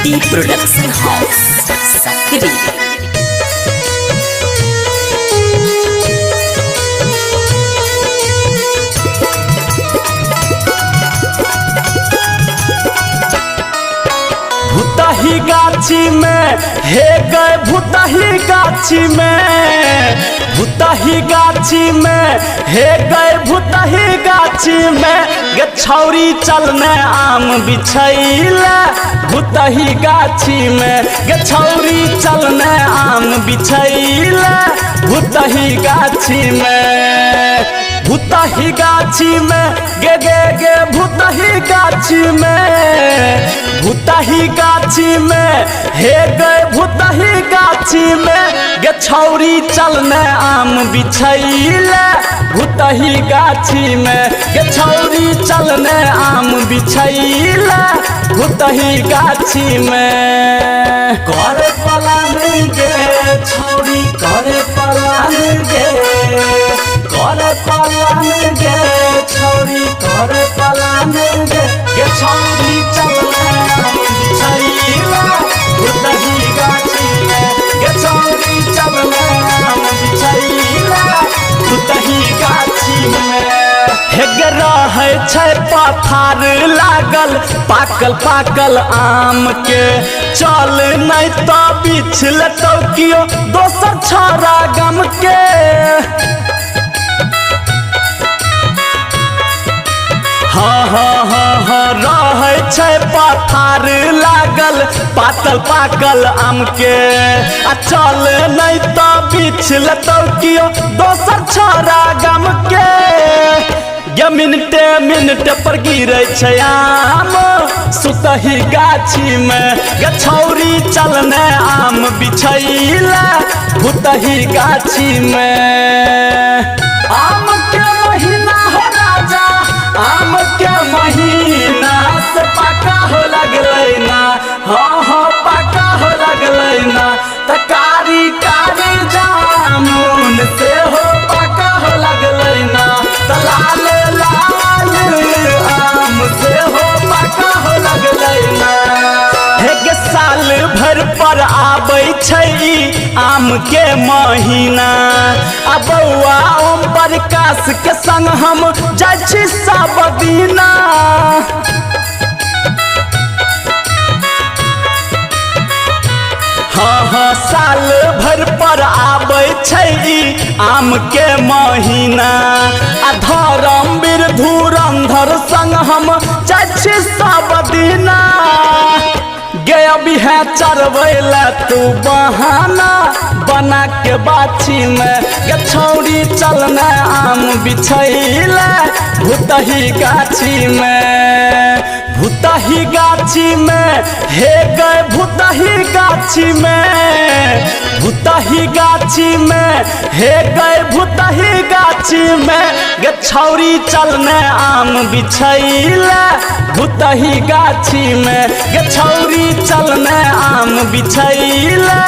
T production house सक्री। भूतही गाछी में हे गए भूतही गाछी में, भूतही गाछी में हे गए भूतही गाछी में गे छौरी चलने आम बिछैले। भूतही गाछी में गे छौरी चलने आम बिछैले। भूतही गाछी में भूतही गाछी में गे गे गे भूतही गाछी में, भूतही गाछी में हे गए भूतही गाछी में गे छौरी चलने आम बिछैले। भूतही गाछी में गे छौरी चलने आम बिछैले। भूतही गाछी में करे पलान गे छौरी करे पलान गे, करे पलान गे छौरी करे पलान गे, गे छौरी चलने आम बिछैले। भूतही गाछी में गे छौरी चलने आम बिछैले। भूतही गाछी में हेगे रहै छै पथार लागल पाकल पाकल आम के, चल नहीं तो बिछ लेतौ कियो दोसर छोरा गम के। हाँ हाँ हाँ हाँ रहै छै पथार लागल पातल पाकल आम के, आ चल नहीं तो बिछ लेतौ कियो दोसर छोरा गम के। गे मिनटे मिनटे पर गिरै छै आम सुतही गाछी में गे छौरी चलने आम बिछैले। भूतही गाछी में आम के महीना हो राजा, आम के महीना से पाका हो लगलै ना। हाँ हाँ पाका हो लगलै ना, त कारी कारी जामुन से हो पाका हो लगलै ना, त लाल लाल आम से हो पाका हो लगलै ना। हे गे साल भर पर आबै छै ई आम के महीना, आ बौआ ओम प्रकाश के संग हम जाइ छी सब दिना। हाँ हाँ साल भर पर आबै छै ई आम के महीना, आ धर्मवीर धुरंधर संग हम जाइ छी सब दिना। गे अभी है चरवैला तू बहाना बना के बाछी में गे छौरी चलने आम बिछैले। भूतही गाछी में भूतही गाछी में हे गए भूतही गाछी में, भूतही गाछी में हे गए भूतही गाछी में गे छौरी चलने आम बिछैले। भूतही गाछी में गे छौरी चलने आम बिछैले।